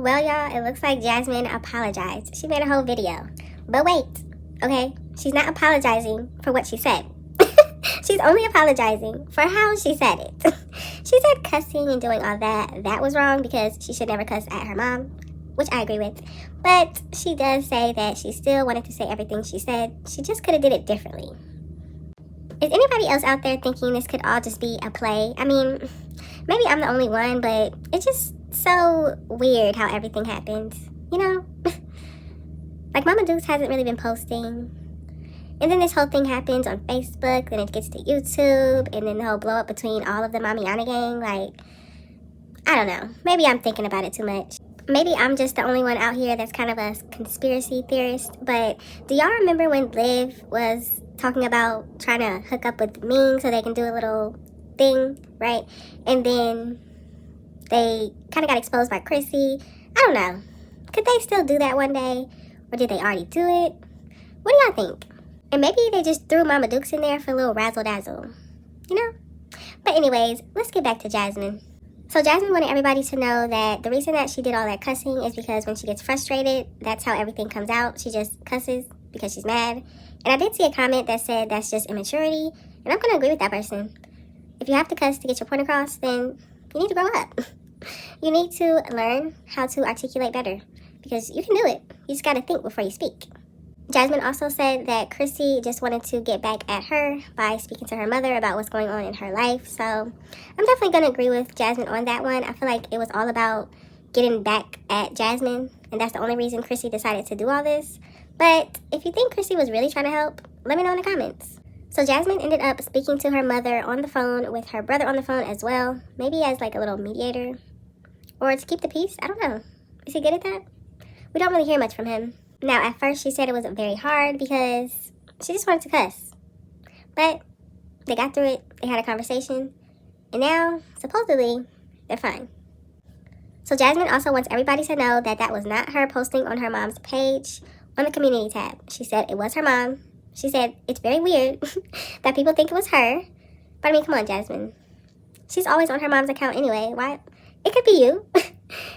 Well, y'all, it looks like Jasmine apologized. She made a whole video. But wait, okay? She's not apologizing for what she said. She's only apologizing for how she said it. She said cussing and doing all that. That was wrong because she should never cuss at her mom, which I agree with. But she does say that she still wanted to say everything she said. She just could have did it differently. Is anybody else out there thinking this could all just be a play? I mean, maybe I'm the only one, but it's just so weird how everything happened, you know? Like, MamaDukes hasn't really been posting. And then this whole thing happens on Facebook, then it gets to YouTube, and then the whole blow up between all of the Mamiana gang. Like, I don't know. Maybe I'm thinking about it too much. Maybe I'm just the only one out here that's kind of a conspiracy theorist, but do y'all remember when Liv was talking about trying to hook up with Ming so they can do a little thing, right? And then they kind of got exposed by Chrissy. I don't know. Could they still do that one day? Or did they already do it? What do y'all think? And maybe they just threw MamaDukes in there for a little razzle-dazzle, you know? But anyways, let's get back to Jasmine. So Jasmine wanted everybody to know that the reason that she did all that cussing is because when she gets frustrated, that's how everything comes out. She just cusses because she's mad. And I did see a comment that said that's just immaturity. And I'm going to agree with that person. If you have to cuss to get your point across, then you need to grow up. You need to learn how to articulate better. Because you can do it. You just got to think before you speak. Jasmine also said that Chrissy just wanted to get back at her by speaking to her mother about what's going on in her life. So I'm definitely going to agree with Jasmine on that one. I feel like it was all about getting back at Jasmine, and that's the only reason Chrissy decided to do all this. But if you think Chrissy was really trying to help, let me know in the comments. So Jasmine ended up speaking to her mother on the phone with her brother on the phone as well. Maybe as like a little mediator. Or to keep the peace. I don't know. Is he good at that? We don't really hear much from him. Now, at first, she said it was very hard because she just wanted to cuss. But they got through it. They had a conversation. And now, supposedly, they're fine. So Jasmine also wants everybody to know that that was not her posting on her mom's page on the community tab. She said it was her mom. She said it's very weird that people think it was her. But I mean, come on, Jasmine. She's always on her mom's account anyway. Why? It could be you.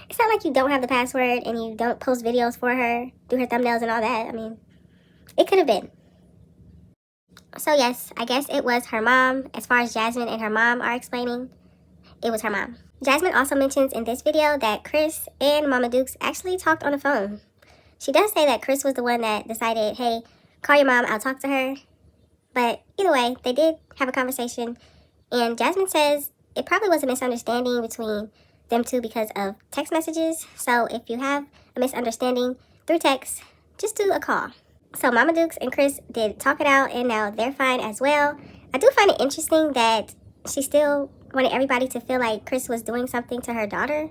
It's not like you don't have the password and you don't post videos for her, do her thumbnails and all that. I mean, it could have been. So yes, I guess it was her mom. As far as Jasmine and her mom are explaining, it was her mom. Jasmine also mentions in this video that Chris and MamaDukes actually talked on the phone. She does say that Chris was the one that decided, hey, call your mom, I'll talk to her. But either way, they did have a conversation. And Jasmine says it probably was a misunderstanding between them two because of text messages. So if you have a misunderstanding through text, just do a call. So MamaDukes and Chris did talk it out, and now they're fine as well. I do find it interesting that she still wanted everybody to feel like Chris was doing something to her daughter.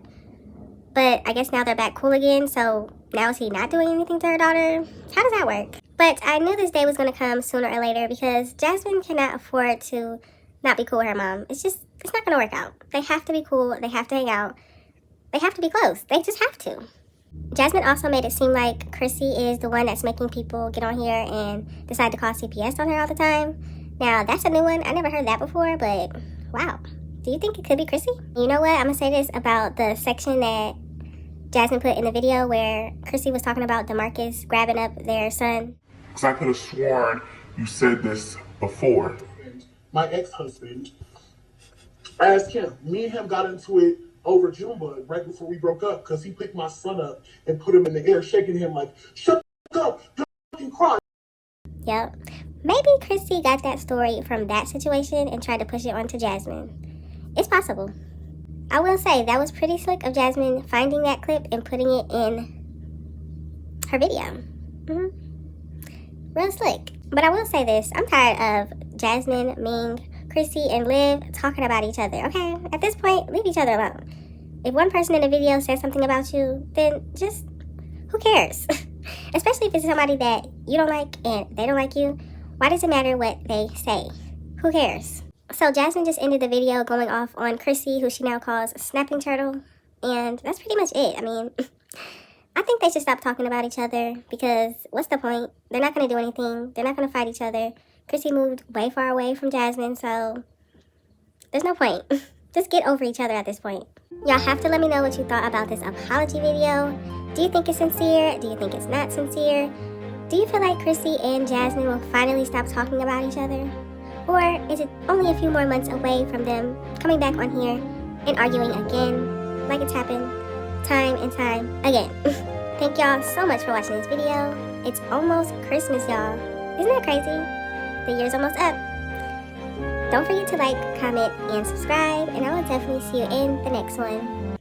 But I guess now they're back cool again, so now is he not doing anything to her daughter? How does that work? But I knew this day was going to come sooner or later because Jasmine cannot afford to not be cool with her mom. It's not going to work out. They have to be cool. They have to hang out. They have to be close. They just have to. Jasmine also made it seem like Chrissy is the one that's making people get on here and decide to call CPS on her all the time. Now, that's a new one. I never heard that before, but wow. Do you think it could be Chrissy? You know what? I'm going to say this about the section that Jasmine put in the video where Chrissy was talking about DeMarcus grabbing up their son. Because I could have sworn you said this before. My ex-husband, asked him. Me and him got into it over Junebug right before we broke up because he picked my son up and put him in the air, shaking him like, shut up, you're fucking crying. Yep. Maybe Chrissy got that story from that situation and tried to push it onto Jasmine. It's possible. I will say, that was pretty slick of Jasmine finding that clip and putting it in her video. Real slick. But I will say this, I'm tired of Jasmine, Ming, Chrissy, and Liv talking about each other, okay? At this point, leave each other alone. If one person in the video says something about you, then just, who cares? Especially if it's somebody that you don't like and they don't like you. Why does it matter what they say? Who cares? So Jasmine just ended the video going off on Chrissy, who she now calls Snapping Turtle. And that's pretty much it. I mean, I think they should stop talking about each other because what's the point? They're not going to do anything. They're not going to fight each other. Chrissy moved way far away from Jasmine, so there's no point. Just get over each other at this point. Y'all have to let me know what you thought about this apology video. Do you think it's sincere? Do you think it's not sincere? Do you feel like Chrissy and Jasmine will finally stop talking about each other? Or is it only a few more months away from them coming back on here and arguing again, like it's happened time and time again? Thank y'all so much for watching this video. It's almost Christmas, y'all. Isn't that crazy? The year's almost up. Don't forget to like, comment, and subscribe, and I will definitely see you in the next one.